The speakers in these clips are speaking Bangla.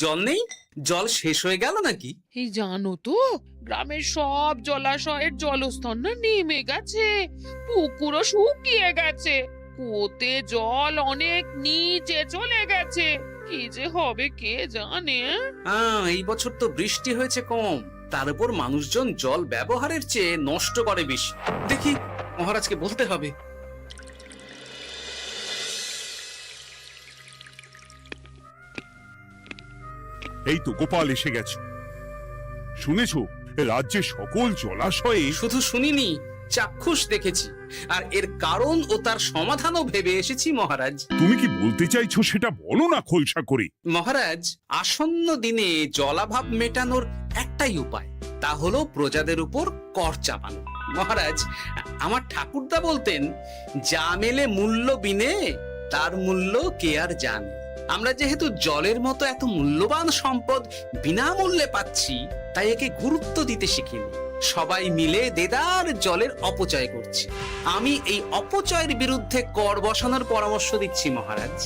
জল নেই? জল শেষ হয়ে গেল নাকি? এই জানো তো, গ্রামের সব জলাশয়ের জলস্তর না নেমে গেছে, পুকুরও শুকিয়ে গেছে, কুয়োতে জল অনেক নিচে চলে গেছে। কি যে হবে কে জানে। এই বছর তো বৃষ্টি হয়েছে কম, তার উপর মানুষজন জল ব্যবহারের চেয়ে নষ্ট করে বেশি। দেখি, মহারাজকে বলতে হবে। এই তো গোপাল এসে গেছে। শুনেছো, রাজ্যের সকল জলাশয়ে শুধু শুনিনি, চাক্ষুষ দেখেছি, আর এর কারণ ও তার সমাধানও ভেবে এসেছি মহারাজ। তুমি কি বলতে চাইছো সেটা বলো না খোলসা করে। মহারাজ, আসন্ন দিনে জলাভাব মেটানোর একটাই উপায়, তা হলো প্রজাদের উপর কর চাপানো। মহারাজ, আমার ঠাকুরদা বলতেন, যা মেলে মূল্য বিনে তার মূল্য কে আর জানে। আমরা যেহেতু জলের মতো এত মূল্যবান সম্পদ বিনামূল্যে পাচ্ছি, তাই একে গুরুত্ব দিতে শিখিনি। সবাই মিলে দেদার জলের অপচয় করছে। আমি এই অপচয়ের বিরুদ্ধে কর বসানোর পরামর্শ দিচ্ছি মহারাজ।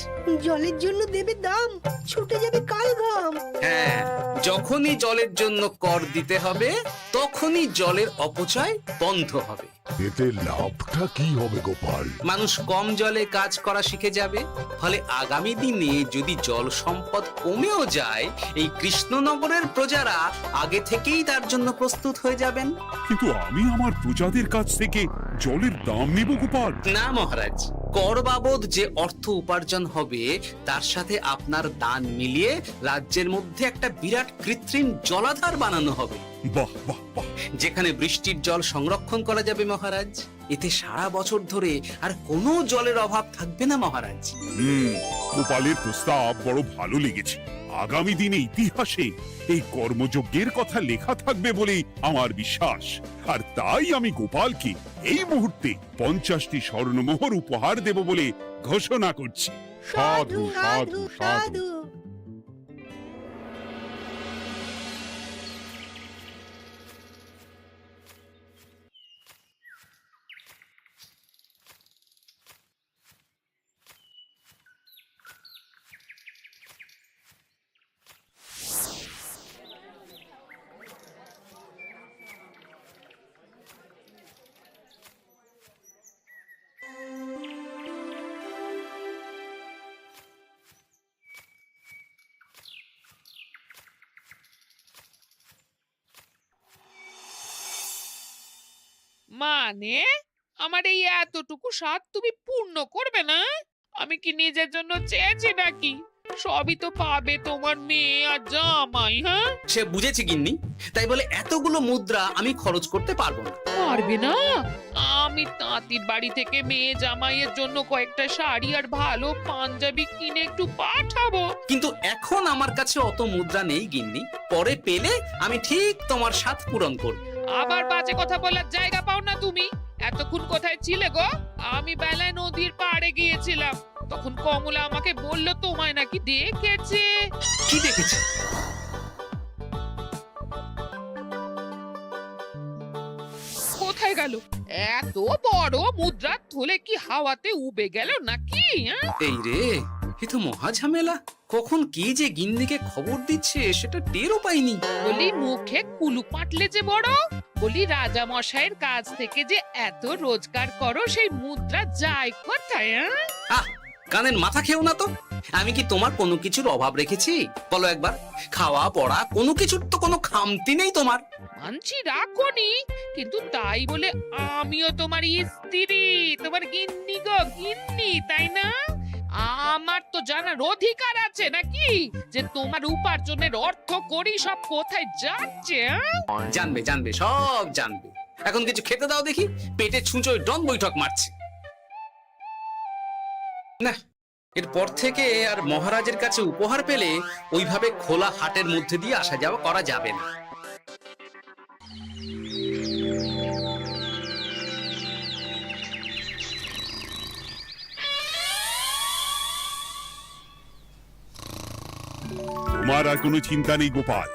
জলের জন্য দেবে দাম, ছুটে যাবে কাল ঘাম। হ্যাঁ, যখনই জলের জন্য কর দিতে হবে, তখনই জলের অপচয় বন্ধ হবে। এতে লাভটা কি হবে গোপাল? মানুষ কম জলে কাজ করা শিখে যাবে, ফলে আগামী দিনে যদি জল সম্পদ কমেও যায়, এই কৃষ্ণনগরের প্রজারা আগে থেকেই তার জন্য প্রস্তুত হয়ে যাবেন। কিন্তু আমি আমার প্রজাদের কাছ থেকে জলের দাম নেব গোপাল? না মহারাজ, কর বাবদ যে অর্থ উপার্জন হবে, তার সাথে আপনার দান মিলিয়ে রাজ্যের মধ্যে একটা বিরাট কৃত্রিম জলাধার বানানো হবে, বাহ বাহ বাহ! যেখানে বৃষ্টির জল সংরক্ষণ করা যাবে মহারাজ। এতে সারা বছর ধরে আর কোনো জলের অভাব থাকবে না মহারাজ। গোপালের প্রস্তাব বড় ভালো লেগেছে। আগামী দিনে ইতিহাসে এই কর্মযজ্ঞের কথা লেখা থাকবে বলেই আমার বিশ্বাস। আর তাই আমি গোপালকে এই মুহূর্তে 50টি স্বর্ণমোহর উপহার দেব বলে ঘোষণা করছি। সাধু সাধু সাধু। মানে আমার এই এতটুকু স্বাদ তুমি পূর্ণ করবে না? আমি কি নিজের জন্য চেয়েছি নাকি? সবই তো পাবে তোমার মেয়ে আর জামাই। হ্যাঁ, সে বুঝেছি গিন্নি, তাই বলে এতগুলো মুদ্রা আমি খরচ করতে পারবো না। পারবে না? আমি তাঁতির বাড়ি থেকে মেয়ে জামাইয়ের জন্য কয়েকটা শাড়ি আর ভালো পাঞ্জাবি কিনে একটু পাঠাবো। কিন্তু এখন আমার কাছে অত মুদ্রা নেই গিন্নি, পরে পেলে আমি ঠিক তোমার স্বাদ পূরণ করব। আবার বাজে কথা বলার জায়গা পাও না তুমি। এতক্ষণ কোথায় ছিলে গো? আমি বেলায় নদীর পাড়ে গিয়েছিলাম, তখন কমলা আমাকে বলল তোমায় নাকি দেখেছে। কি দেখেছি? কোথায় গেল? এত বড় মুদ্রা থলে কি হাওয়াতে উবে গেল নাকি? এই রে, এ তো মহা ঝামেলা। কখন কে যে গিন্নিকে খবর দিচ্ছে সেটা টেরও পাইনি। বলি মুখে কুলু পাটলে যে বড়, বলি রাজা মশাইয়ের কাছ থেকে যে এত রোজগার করো, সেই মুদ্রা যায় কোথায়? আহ, কানের মাথা খেও না তো। আমি কি তোমার কোনো কিছুর অভাব রেখেছি? বলো একবার। খাওয়া পড়া কোনো কিছুর তো কোনো খামতি নেই তোমার। মানছি রাখোনি, কিন্তু তাই বলে আমিও তোমার স্ত্রী, তোমার গিন্নি গো গিন্নি, তাই না? আমার তো জানার অধিকার আছে নাকি যে তোমার উপার্জনের অর্থ করি সব কোথায় যাচ্ছে? জানবে জানবে, সব জানবে। এখন কিছু খেতে দাও দেখি, পেটে ছুঁচোয় ডন বৈঠক মারছে। না, এরপর থেকে আর মহারাজের কাছে উপহার পেলে ওইভাবে খোলা হাটের মধ্যে দিয়ে আসা যাওয়া করা যাবে না। তোমার আর কোনো চিন্তা নেই গোপাল।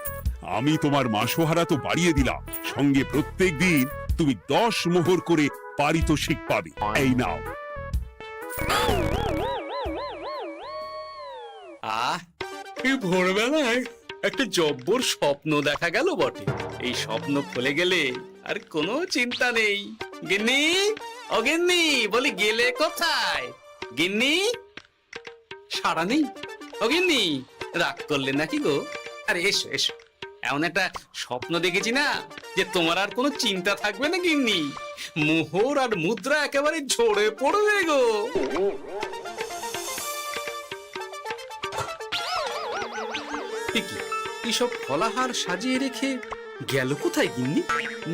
আমি তোমার মাসোহারা তো বাড়িয়ে দিলাম, সঙ্গে প্রত্যেক দিন তুমি 10 মোহর করে পারিতোষিক পাবে। এই নাও। আহ, এই ভোরবেলায় একটা জব্বর স্বপ্ন দেখা গেল বটে। এই স্বপ্ন খুলে গেলে আর কোনো চিন্তা নেই। গিন্নি, ও গিন্নি, বলি গেলে কোথায়? গিন্নি, সারা নেই। ও গিন্নি, রাগ করলে নাকি গো? আরে এসো এসো, এমন একটা স্বপ্ন দেখেছি না যে তোমার আর কোনো চিন্তা থাকবে না গিন্নি। মোহর আর মুদ্রা একেবারে ঝরে পড়বে গো। এইসব ফলাহার সাজিয়ে রেখে গেল কোথায় গিন্নি?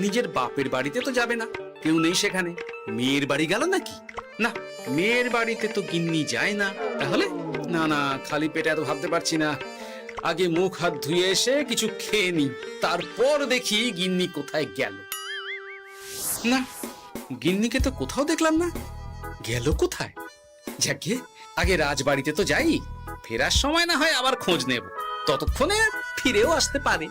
নিজের বাপের বাড়িতে তো যাবে না, কেউ নেই সেখানে। মেয়ের বাড়ি গেল নাকি? না, মেয়ের বাড়িতে তো গিন্নি যায় না। তাহলে না না, খালি পেটে এত ভাবতে পারছি না। আগে মুখ হাত ধুয়ে এসে কিছু খেয়ে নি, তারপর দেখি গিন্নি কোথায় গেল। না, গিন্নিকে তো কোথাও দেখলাম না। গেল কোথায়? যাকে আগে রাজবাড়িতে তো যাই, ফেরার সময় না হয় আবার খোঁজ নেব, ততক্ষণে ফিরেও আসতে পারে।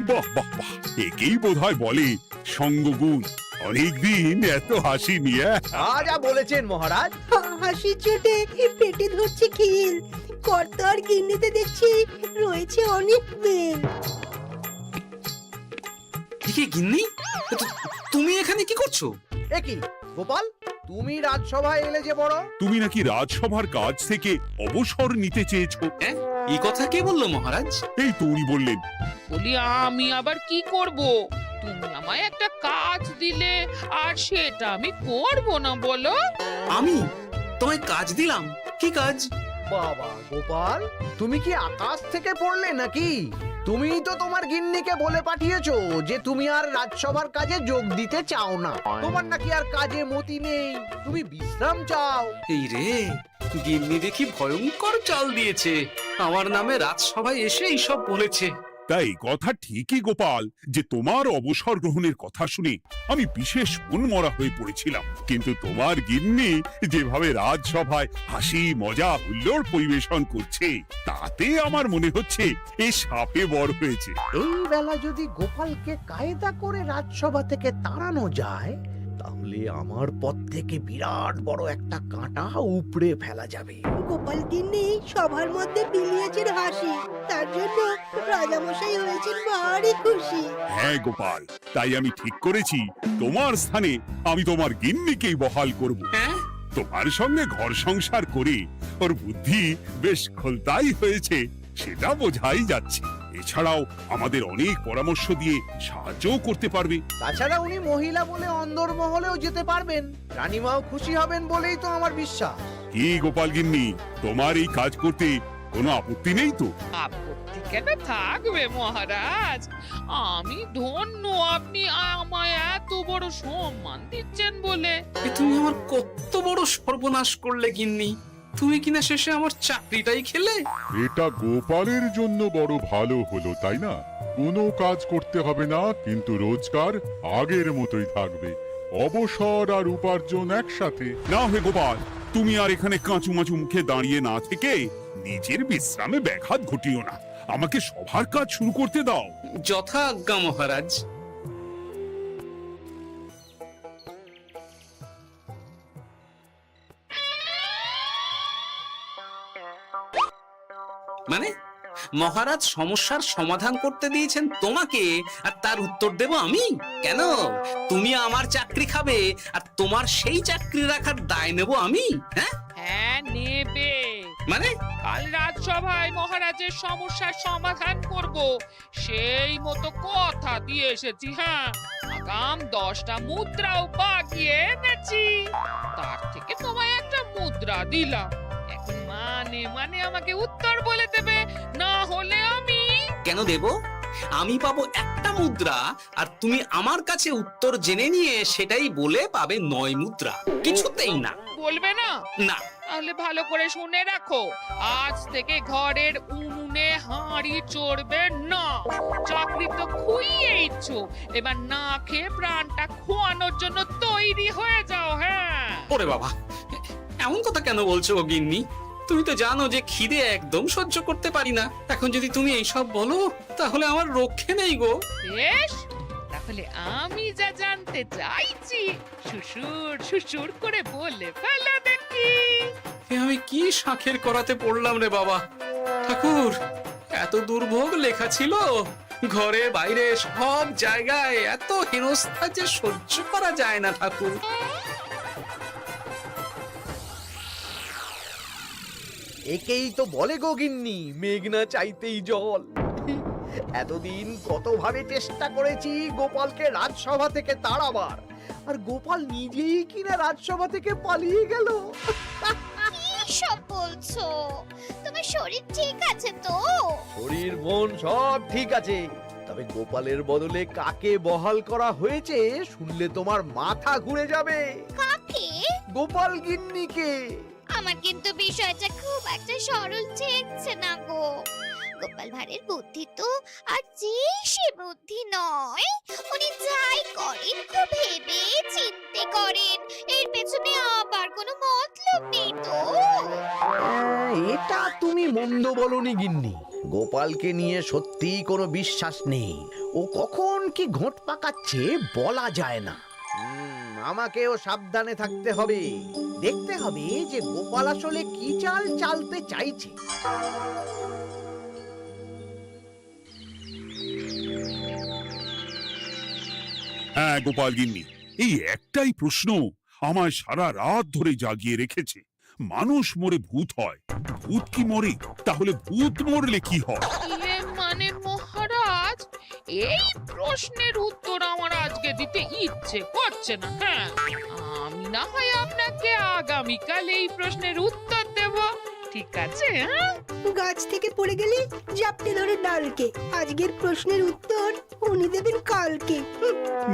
বাহ বাহ বাহ, একেই বোধহয় বলে সঙ্গগুণ। অনেকদিন এত হাসি নিয়ে। যা বলেছেন মহারাজ। হাসির চোটে পেটে ধরছে খিল। কর্তা আর গিন্নিতে দেখছি রয়েছে অনেক প্রেম। কি গিন্নি, তুমি এখানে কি করছো? কি গোপাল, তুমি রাজসভায় এলে যে বড়? তুমি নাকি রাজসভার কাজ থেকে অবসর নিতে চেয়েছো? হ্যাঁ, এই কথা কে বললো মহারাজ? এই তো উনি বললেন। বলি আমি আবার কি করব? তুমি আমায় একটা কাজ দিলে আর সেটা আমি করব না বলো? আমি তোমায় কাজ দিলাম? কি কাজ? বাবা গোপাল, তুমি কি আকাশ থেকে পড়লে নাকি? তুমি তো তোমার গিন্নিকে বলে পাঠিয়েছো যে তুমি আর রাজসভার কাজে যোগ দিতে চাও না। তোমার নাকি আর কাজে মতি নেই, তুমি বিশ্রাম চাও। এই রে, গিন্নি দেখি ভয়ঙ্কর চাল দিয়েছে। আমার নামে রাজসভায় এসে এইসব বলেছে। তাই কথা ঠিকই গোপাল, যে তোমার অবসর গ্রহণের কথা শুনে আমি বিশেষ মনমরা হয়ে পড়েছিলাম। কিন্তু তোমার গিন্নি যেভাবে রাজসভায় হাসি মজা হুল্লোড় পরিবেশন করছে, তাতে আমার মনে হচ্ছে এ সাপে বর হয়েছে। এই বেলা যদি গোপালকে কায়দা করে রাজসভা থেকে তাড়ানো যায়, তাহলে আমার পথ থেকে বিরাট বড় একটা কাঁটা উপড়ে ফেলা যাবে। গোপাল গিন্নি সবার মধ্যে বিলিয়েছেন হাসি, তার জন্য রাজামশাই হয়েছেন ভারী খুশি। হ্যাঁ গোপাল, তাই আমি ঠিক করেছি তোমার স্থানে আমি তোমার গিন্নিকেই বহাল করব। হ্যাঁ, তোমার সঙ্গে ঘর সংসার করে ওর বুদ্ধি বেশ খোলতাই হয়েছে, সেটা বোঝাই যাচ্ছে। এছাড়াও আমাদের অনেক পরামর্শ দিয়ে সাহায্যও করতে পারবে। তাছাড়া উনি মহিলা বলে অন্দরমহলেও যেতে পারবেন, রানীমাও খুশি হবেন বলেই তো আমার বিশ্বাস। কি গোপাল গিন্নি, তোমার এই কাজ করতে কোনো আপত্তি নেই তো? আপত্তি কেন থাকবে মহারাজ? আমি ধন্য আপনি আমায় এত বড় সম্মান দিচ্ছেন বলে। এ তুমি আমার কত বড় সর্বনাশ করলে গিন্নি। তুমি কিনা শেষে আমার চাকরিটাই খেলে। এটা গোপালের জন্য বড় ভালো হলো, তাই না? কোনো কাজ করতে হবে না, কিন্তু রোজগার আগের মতোই থাকবে। অবসর আর উপার্জন একসাথে। না হে গোপাল, তুমি আর এখানে কাঁচু মাচু মুখে দাঁড়িয়ে না থেকে নিজের বিশ্রামে ব্যাঘাত ঘটিও না। আমাকে সবার কাজ শুরু করতে দাও। যথা আজ্ঞা মহারাজ। মানে মহারাজ সমস্যার সমাধান করতে দিয়েছেন তোমাকে, আর তার উত্তর দেব আমি? কেন? তুমি আমার চাকরি খাবে আর তোমার সেই চাকরি রাখার দায় নেব আমি? হ্যাঁ হ্যাঁ, নেবে। মানে কাল রাজসভায় মহারাজের সমস্যার সমাধান করব, সেই মতো কথা দিয়ে এসেছি। হ্যাঁ, আগাম 10টা মুদ্রাও বাগিয়ে এনেছি। তার থেকে তোমায় একটা মুদ্রা দিলাম। এখন মানে মানে আমাকে উত্তর বলে দেবে, না হলে আমি কেন দেব? আমি পাবো একটা মুদ্রা, আর তুমি আমার কাছে উত্তর জেনে নিয়ে সেটাই বলে পাবে 9 মুদ্রা। কিছুতেই না। বলবে না? না। তাহলে ভালো করে শুনে রাখো, আজ থেকে ঘরের উনুনে হাঁড়ি চড়বে না। চাকরি তো খুইয়েইছ, এবার না খেয়ে প্রাণটা খোয়ানোর জন্য তৈরি হয়ে যাও। হ্যাঁ। ওরে বাবা, এমন কথা কেন বলছো গো গিন্নি? তুমি তো জানো যে খিদে একদম সহ্য করতে পারি না। এখন যদি তুমি এইসব বলো, তাহলে আমার রক্ষে নেই গো। বেশ, তা তাহলে আমি যা জানতে চাইছি শ্বশুর শ্বশুর করে বলে ফেলো দেখি। এ আমি কি শাঁখের করাতে পড়লাম রে বাবা! ঠাকুর, এত দুর্ভোগ লেখা ছিল, ঘরে বাইরে সব জায়গায় এত হেনস্থা যে সহ্য করা যায় না ঠাকুর। একেই তো বলে গো গিন্নি, মেঘ না চাইতেই জল। এতদিন কতভাবে চেষ্টা করেছি গোপালকে রাজসভা থেকে তাড়াবার, আর গোপাল নিজেই কিনা রাজসভা থেকে পালিয়ে গেল। কি সব বলছো? তোমার শরীর ঠিক আছে তো? শরীর মন সব ঠিক আছে, তবে গোপালের বদলে কাকে বহাল করা হয়েছে শুনলে তোমার মাথা ঘুরে যাবে। কাকে? গোপাল গিন্নিকে। আমার কিন্তু বিষয়টা খুব একটা সরল ঠেকছে না গো। গোপাল ভাঁড়ের বুদ্ধি তো আর যে সে বুদ্ধি নয়। উনি যাই করেন খুব ভেবে চিন্তে করেন, এর পেছনে আবার কোনো মতলব নেই তো। এটা তুমি মন্দ বলনি গিন্নি। গোপালকে নিয়ে সত্যিই কোনো বিশ্বাস নেই। ও কখন কি ঘোট পাকাচ্ছে বলা যায় না। আমাকেও সাবধানে থাকতে হবে। দেখতে হবে যে গোপাল আসলে কি চাল চালতে চাইছে। হ্যাঁ গোপাল গিন্নি, এই একটাই প্রশ্ন আমায় সারা রাত ধরে জাগিয়ে রেখেছে। মানুষ মরে ভূত হয়, ভূত কি মরে? তাহলে ভূত মরলে কি হয়? মানে মহারাজ, এই প্রশ্নের উত্তর আমার আজকে দিতে ইচ্ছে করছে না। হ্যাঁ, আমি না হয় আপনাকে আগামীকাল এই প্রশ্নের উত্তর দেব, ঠিক আছে? হ্যাঁ, গাছ থেকে পড়ে গেলে জাপটে ধরে ডালকে। আজকের প্রশ্নের উত্তর উনি দেবেন কালকে।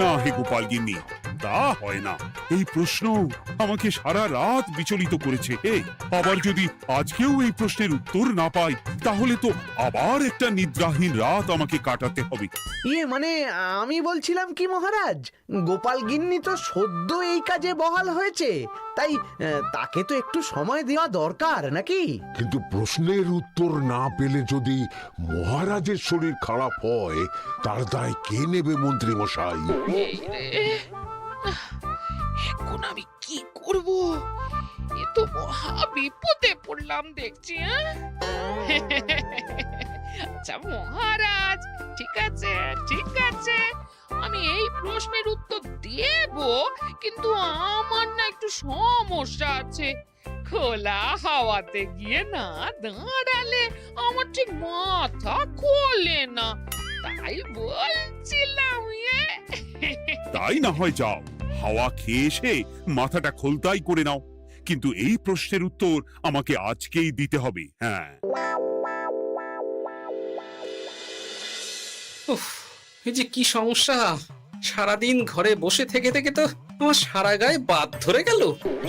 না হে গোপাল গিন্নি, তা হয় না। এই প্রশ্ন আমাকে সারা রাত বিচলিত করেছে। আবার যদি আজকেও এই প্রশ্নের উত্তর না পাই, তাহলে তো আবার একটা নিদ্রাহীন রাত আমাকে কাটাতে হবে। মানে আমি বলছিলাম কি মহারাজ, গোপাল গিন্নি তো সদ্য এই কাজে বহাল হয়েছে, তাই তাকে তো একটু সময় দেওয়া দরকার নাকি? কিন্তু প্রশ্নের উত্তর না পেলে যদি মহারাজের শরীর খারাপ হয়, তার দায় কে নেবে মন্ত্রী মশাই? এই রে, এখন আমি কি করব? এ তো মহা বিপদে পড়লাম দেখছি। আচ্ছা মহারাজ, ঠিক আছে ঠিক আছে, আমি এই প্রশ্নের উত্তর দেব, কিন্তু আমার না একটু সমস্যা আছে। খোলা হাওয়াতে গিয়ে না দাঁড়ালে আমার ঠিক মাথা খোলে না, তাই বলছিলাম। তাই না হয় যাও, হাওয়া খেয়ে এসে মাথাটা খোলতাই করে নাও, কিন্তু এই প্রশ্নের উত্তর আমাকে আজকেই দিতে হবে। হ্যাঁ, উফ, এই যে কি সমস্যা! সারাদিন ঘরে বসে থেকে থেকে তো আমার সারা গায়ে বাদ ধরে গেল।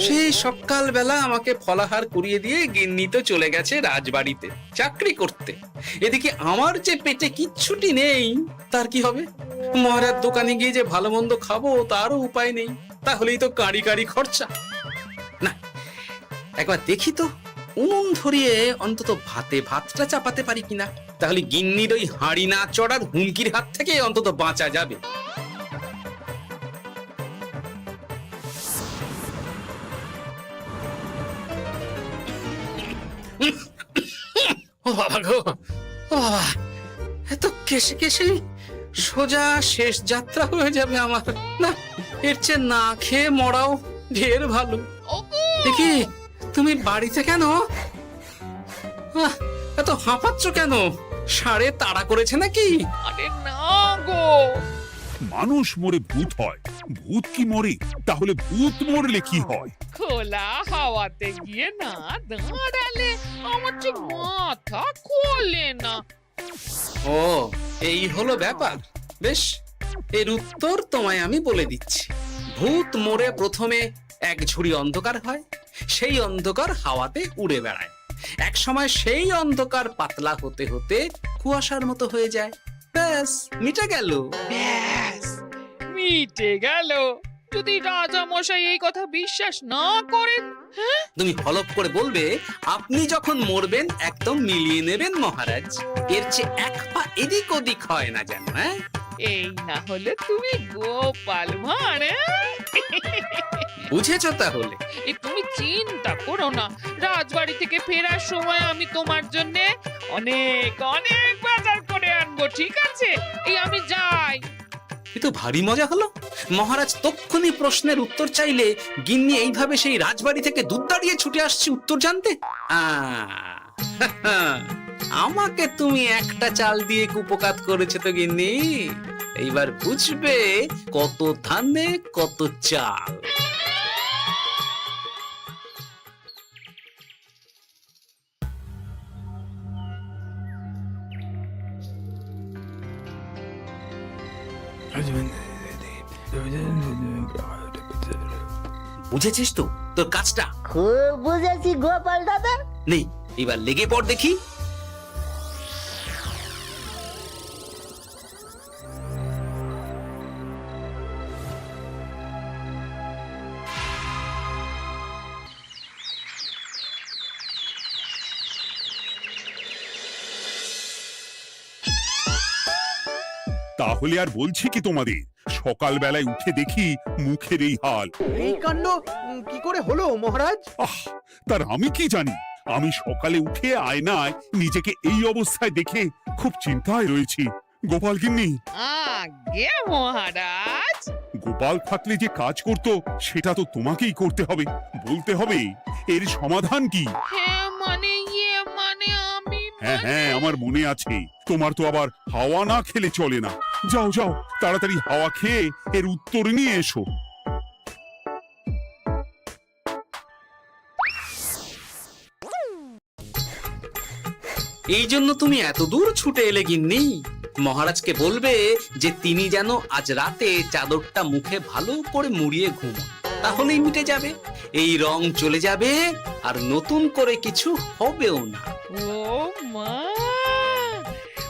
সেই সকালবেলা আমাকে ফলাহার করিয়ে দিয়ে গিন্নি তো চলে গেছে রাজবাড়িতে চাকরি করতে। এদিকে আমার যে পেটে কিচ্ছুটি নেই, তার কি হবে? মহারাজ দোকানে গিয়ে যে ভালো মন্দ খাবো তারও উপায় নেই, তাহলেই তো কাঁড়ি কাঁড়ি খরচা। না, একবার দেখি তো উনুন ধরিয়ে অন্তত ভাতটা চাপাতে পারি কিনা, তাহলে গিন্নির ওই হাঁড়ি না চড়ার হুমকির হাত থেকে অন্তত বাঁচা যাবে। ও বাবা গো, ও বাবা, এত কেসে কেসে সোজা শেষ যাত্রা হয়ে যাবে আমার। না, এর চেয়ে না খেয়ে মরাও ঢের ভালো। দেখি তুমি বাড়িতে কেন? এত হাঁপাচ্ছ কেন? ষাঁড়ে তাড়া করেছে নাকি? আরে না গো, মানুষ মরে ভূত হয়, ভূত কি মরে? তাহলে ভূত মরলে কি হয়? খোলা হাওয়াতে গিয়ে না দাঁড়ালে আমার ঠিক মাথা খোলে না। ও, এই হলো ব্যাপার। বেশ, এর উত্তর তোমায় আমি বলে দিচ্ছি। ভূত মরে প্রথমে এক ঝুড়ি অন্ধকার হয়, সেই অন্ধকার হাওয়াতে উড়ে বেড়ায়। এক সময় সেই অন্ধকার পাতলা হতে হতে কুয়াশার মতো হয়ে যায়। ব্যাস, মিটে গেল। ব্যাস, মিটে গেল। যদি রাজা মশাই এই কথা বিশ্বাস না করেন, তুমি হলপ করে বলবে আপনি যখন মরবেন একদম মিলিয়ে নেবেন মহারাজ। এর চেয়ে এক পা এদিক ওদিক হয় না যেন। হ্যাঁ, এই না হলে তুমি গোপাল ভাঁড় বুঝেছো তাহলে? এই তুমি চিন্তা করো না, রাজবাড়ি থেকে ফেরার সময় আমি তোমার জন্য অনেক অনেক বাজার করে আনবো, ঠিক আছে? এই আমি যাই। এ তো ভারী মজা হলো। মহারাজ তক্ষুনি প্রশ্নের উত্তর চাইলে গিন্নি এইভাবে সেই রাজবাড়ি থেকে দুধ দাঁড়িয়ে ছুটে আসছে উত্তর জানতে। আমাকে তুমি একটা চাল দিয়ে কুপকাত করেছো তো গিন্নি। এইবার বুঝবে কত ধানে কত চাল। বুঝেছিস তো তোর কাজটা? খুব বুঝেছি গোপাল দাদা। নেই, এবার লেগে পড় দেখি। তাহলে আর বলছি কি তোমাদের, সকালবেলায় উঠে দেখি মুখের এই হাল। এই কাণ্ড কি করে হলো মহারাজ? আহ, তার আমি কি জানি। আমি সকালে উঠে আয়নায় নিজেকে এই অবস্থায় দেখে খুব চিন্তায় রয়েছি। গোপাল গিন্নি, আগে মহারাজ, গোপাল থাকলে যে কাজ করতো সেটা তো তোমাকেই করতে হবে। বলতে হবে এর সমাধান কি। হ্যাঁ মানে মানে আমি হ্যাঁ হ্যাঁ, আমার মনে আছে। তোমার তো আবার হাওয়া না খেলে চলে না। যাও যাও, তাড়াতাড়ি হাওয়া খেয়ে এর উত্তর নিয়ে এসো। এই জন্য তুমি এত দূর ছুটে এলে গিন্নি? মহারাজকে বলবে যে তিনি যেন আজ রাতে চাদরটা মুখে ভালো করে মুড়িয়ে ঘুমোন, তাহলেই মিটে যাবে। এই রং চলে যাবে আর নতুন করে কিছু হবেও না। ও মা,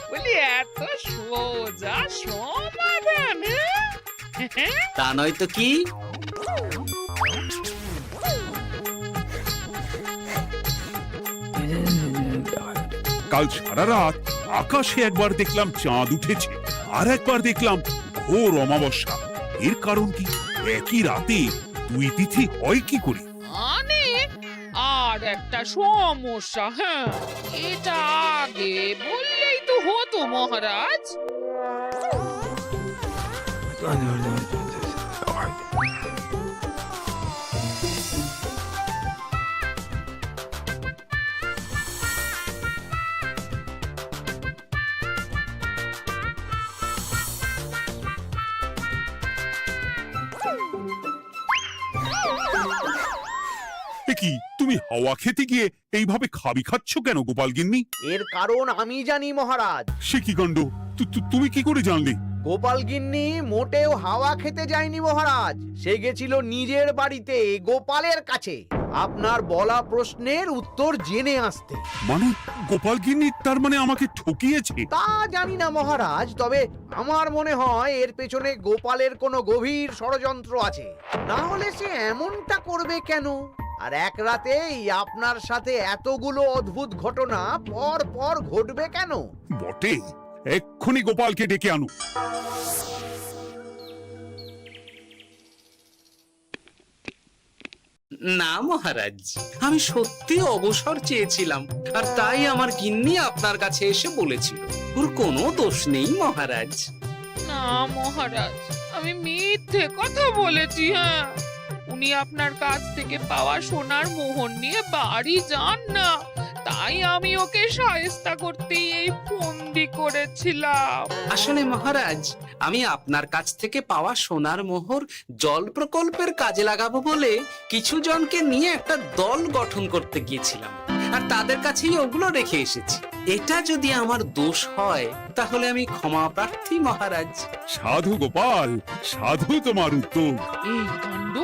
বলি এত সোজা সমাধান? হ্যাঁ? তা নয় তো কি? কাল সারা রাত আকাশে একবার দেখলাম চাঁদ উঠেছে, আর একবার দেখলাম ঘোর অমাবস্যা। এর কারণ কি? একই রাতে দুই তিথি হয় কি করে? আর একটা সমস্যা, হ্যাঁ, এটা আগে বললেই তো হতো মহারাজ। কি তুমি হাওয়া খেতে গিয়ে এইভাবে খাবি খাচ্ছ কেন গোপাল গিন্নি? এর কারণ আমি জানি মহারাজ। সে কি কাণ্ড! তুমি কি করে জানলে? গোপাল গিন্নি মোটেও হাওয়া খেতে যায়নি মহারাজ, সে গেছিল নিজের বাড়িতে গোপালের কাছে আপনার বলা প্রশ্নের উত্তর জেনে আসতে। মানে গোপাল গিন্নি তার মানে আমাকে ঠকিয়েছে? তা জানি না মহারাজ, তবে আমার মনে হয় এর পেছনে গোপালের কোনো গভীর ষড়যন্ত্র আছে, না হলে সে এমনটা করবে কেন? আর এক রাতেই আপনার সাথে এতগুলো অদ্ভুত ঘটনা পর পর ঘটবে কেন? বটে, এক্ষুনি গোপালকে ডেকে আনো। না মহারাজ, আমি সত্যি অবসর চেয়েছিলাম, আর তাই আমার গিন্নি আপনার কাছে এসে বলেছিল। ওর কোনো দোষ নেই মহারাজ। না মহারাজ, আমি মিথ্যে কথা বলেছি। হ্যাঁ, উনি আপনার কাছ থেকে পাওয়া সোনার মোহর নিয়ে বাড়ি যান না, তাই আমি ওকে শায়েস্তা করতে এই ফন্দি করেছিলাম। আসলে মহারাজ, আমি আপনার কাছ থেকে পাওয়া সোনার মোহর জল প্রকল্পের কাজে লাগাবো বলে কিছু জনকে নিয়ে একটা দল গঠন করতে গিয়েছিলাম, আর তাদের কাছেই ওগুলো রেখে এসেছি। এটা যদি আমার দোষ হয় তাহলে আমি ক্ষমা প্রার্থী মহারাজ। সাধু গোপাল, সাধু তোমার উত্তর। এই কাণ্ড!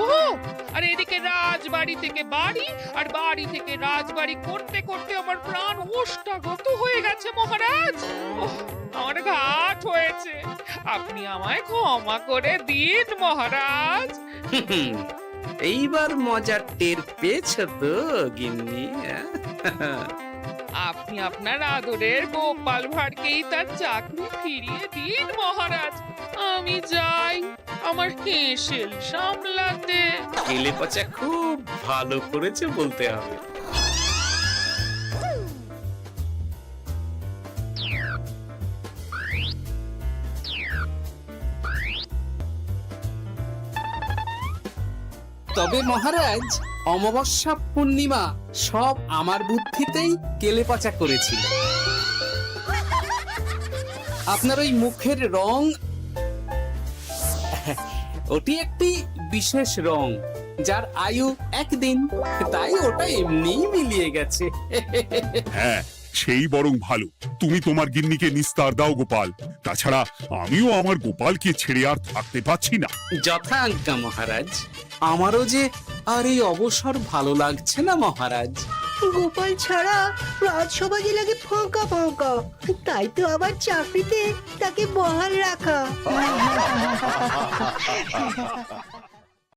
আর এদিকে রাজবাড়ি থেকে বাড়ি, আর বাড়ি থেকে রাজবাড়ি করতে করতে আমার প্রাণ ওষ্ঠাগত হয়ে গেছে মহারাজ। ওহ, আমার ঘাট হয়েছে, আপনি আমায় ক্ষমা করে দিন মহারাজ। এইবার মজার টের পেয়েছ তো গিন্নি? আপনি আপনার আদরের গোপাল ভাঁড়কেই তার চাকরি ফিরিয়ে দিন মহারাজ। আমি যাই আমার হেসেল সামলাতে। কেলে পচা খুব ভালো করেছে বলতে হবে। তবে মহারাজ, অমাবস্যা পূর্ণিমা সব আমার বুদ্ধিতেই কেলেপচা করেছিল। আপনার ওই মুখের রং, ওটি একটি বিশেষ রং যার আয়ু একদিন, তাই ওটা এমনিই মিলিয়ে গেছে। হ্যাঁ, সেই বরং ভালো। তুমি তোমার গিন্নিকে নিস্তার দাও গোপাল। তাছাড়া আমিও আমার গোপালকে ছেড়ে আর থাকতে পারছি না। যথা আজ্ঞা মহারাজ। আমারও যে আর এই অবসর ভালো লাগছে না মহারাজ। গোপাল ছাড়া রাজসভা যে লাগে ফাঁকা ফাঁকা, তাই তো আবার চাকরিতে তাকে বহাল রাখা।